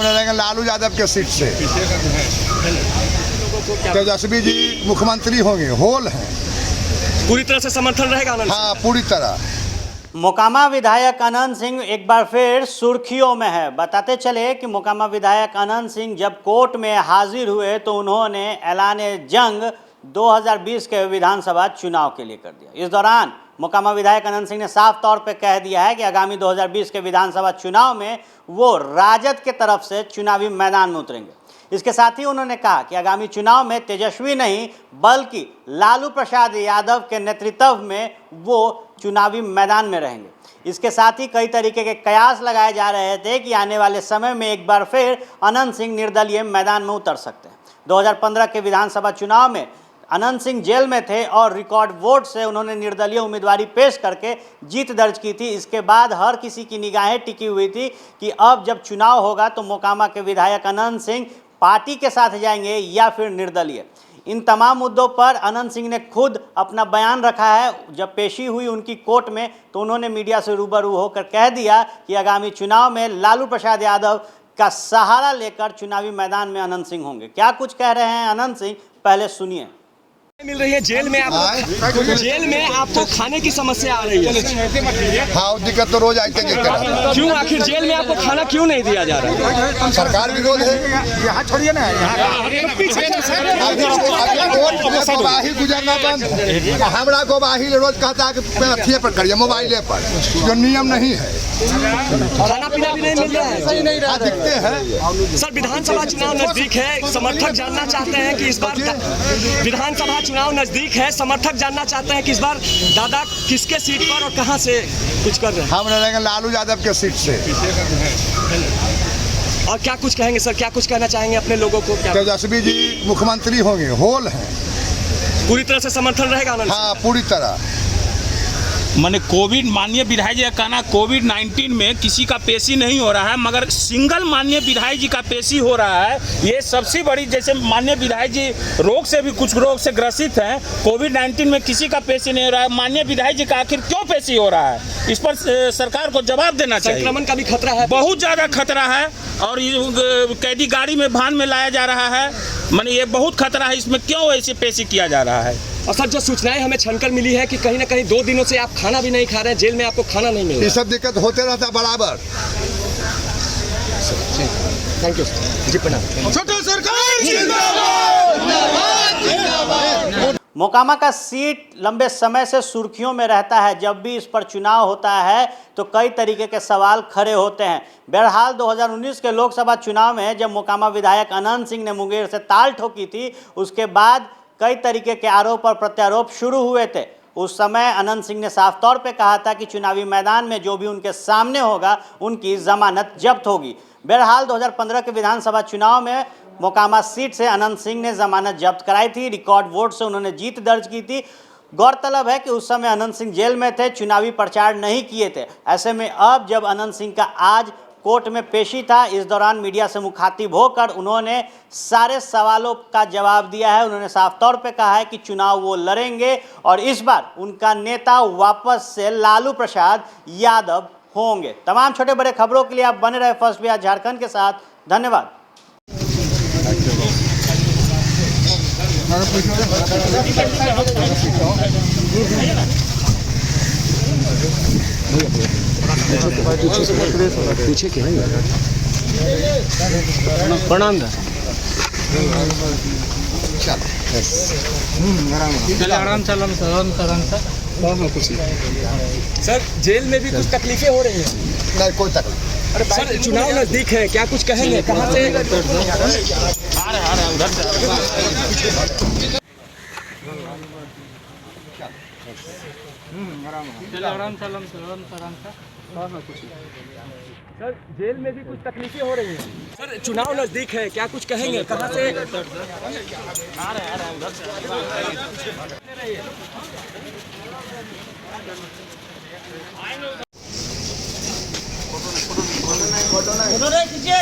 रहेंगे लालू यादव के सीट से। तेजस्वी जी मुख्यमंत्री होंगे, होल हैं। पूरी तरह से समर्थन रहेगा आनंद? हाँ, पूरी तरह। मोकामा विधायक अनंत सिंह एक बार फिर सुर्खियों में है। बताते चले कि मोकामा विधायक अनंत सिंह जब कोर्ट में हाजिर हुए तो उन्होंने ऐलान जंग 2020 के विधानसभा चुनाव के लिए कर दिया। इस दौरान मोकामा विधायक अनंत सिंह ने साफ तौर पर कह दिया है कि आगामी 2020 के विधानसभा चुनाव में वो राजद के तरफ से चुनावी मैदान में उतरेंगे। इसके साथ ही उन्होंने कहा कि आगामी चुनाव में तेजस्वी नहीं बल्कि लालू प्रसाद यादव के नेतृत्व में वो चुनावी मैदान में रहेंगे। इसके साथ ही कई तरीके के कयास लगाए जा रहे थे कि आने वाले समय में एक बार फिर अनंत सिंह निर्दलीय मैदान में उतर सकते हैं। 2015 के विधानसभा चुनाव में अनंत सिंह जेल में थे और रिकॉर्ड वोट से उन्होंने निर्दलीय उम्मीदवारी पेश करके जीत दर्ज की थी। इसके बाद हर किसी की निगाहें टिकी हुई थी कि अब जब चुनाव होगा तो मोकामा के विधायक अनंत सिंह पार्टी के साथ जाएंगे या फिर निर्दलीय। इन तमाम मुद्दों पर अनंत सिंह ने खुद अपना बयान रखा है। जब पेशी हुई उनकी कोर्ट में तो उन्होंने मीडिया से रूबरू होकर कह दिया कि आगामी चुनाव में लालू प्रसाद यादव का सहारा लेकर चुनावी मैदान में अनंत सिंह होंगे। क्या कुछ कह रहे हैं अनंत सिंह, पहले सुनिए। मिल रही है जेल में आपको खाने की समस्या आ रही है। हाँ, दिक्कत तो रोज आते क्यों? आखिर जेल में आपको खाना क्यों नहीं दिया जा रहा है? सरकार विरोध है। यहाँ छोड़िए ना, गवाही गुजरना बंद। हमारा गवाही रोज कहता है कि अथिये पर करिए, मोबाइले पर, जो नियम नहीं है। खाना पीना भी नहीं मिल रहा है, सही नहीं रहा, दिखते हैं। सर, विधानसभा चुनाव नजदीक है, समर्थक जानना चाहते हैं कि इस बार विधानसभा चुनाव नजदीक है, समर्थक जानना चाहते हैं कि इस बार दादा किसके सीट पर और कहां से कुछ कर रहे हैं? हम रहेंगे लालू यादव के सीट से। और क्या कुछ कहेंगे सर, क्या कुछ कहना चाहेंगे अपने लोगों को? तेजस्वी जी मुख्यमंत्री होंगे, होल हैं। पूरी तरह से समर्थन रहेगा आनंद? हाँ, पूरी तरह। माने कोविड, माननीय विधायक जी का कहना, कोविड-19 में किसी का पेशी नहीं हो रहा है, मगर सिंगल माननीय विधायक जी का पेशी हो रहा है। ये सबसे बड़ी, जैसे माननीय विधायक जी रोग से भी, कुछ रोग से ग्रसित हैं, कोविड-19 में किसी का पेशी नहीं हो रहा है। माननीय विधायक जी का आखिर क्यों पेशी हो रहा है? इस पर सरकार को जवाब देना चाहिए। संक्रमण का भी खतरा है, बहुत ज़्यादा खतरा है। और कैदी गाड़ी में भान में लाया जा रहा है, माने ये बहुत खतरा है। इसमें क्यों ऐसे पेशी किया जा रहा है? और सर, जो सूचनाएं हमें छनकर मिली है कि कहीं ना कहीं 2 दिनों से आप खाना भी नहीं खा रहे हैं, जेल में आपको खाना नहीं मिल रहा है। ये सब दिक्कत होते रहता बराबर। थैंक यू जी, प्रणाम। छोटा सरकार जिंदाबाद। मोकामा का सीट लंबे समय से सुर्खियों में रहता है। जब भी इस पर चुनाव होता है तो कई तरीके के सवाल खड़े होते हैं। बहरहाल 2019 के लोकसभा चुनाव में जब मोकामा विधायक अनंत सिंह ने मुंगेर से ताल ठोकी थी, उसके बाद कई तरीके के आरोप और प्रत्यारोप शुरू हुए थे। उस समय अनंत सिंह ने साफ तौर पे कहा था कि चुनावी मैदान में जो भी उनके सामने होगा उनकी जमानत जब्त होगी। बहरहाल 2015 के विधानसभा चुनाव में मोकामा सीट से अनंत सिंह ने जमानत जब्त कराई थी। रिकॉर्ड वोट से उन्होंने जीत दर्ज की थी। गौरतलब है कि उस समय अनंत सिंह जेल में थे, चुनावी प्रचार नहीं किए थे। ऐसे में अब जब अनंत सिंह का आज कोर्ट में पेशी था, इस दौरान मीडिया से मुखातिब होकर उन्होंने सारे सवालों का जवाब दिया है। उन्होंने साफ तौर पे कहा है कि चुनाव वो लड़ेंगे और इस बार उनका नेता वापस से लालू प्रसाद यादव होंगे। तमाम छोटे बड़े खबरों के लिए आप बने रहे फर्स्ट बिहार झारखंड के साथ। धन्यवाद। पूछे क्या प्रणाम सर, जेल में भी कुछ तकलीफें हो रही हैं? नहीं, कोई तकलीफ। अरे सर, चुनाव नजदीक है, क्या कुछ कहेंगे? कहाँ से सर, जेल में भी कुछ तकलीफें हो रही हैं? सर, चुनाव नजदीक है, क्या कुछ कहेंगे? कहाँ से फोटो नहीं खींचिए।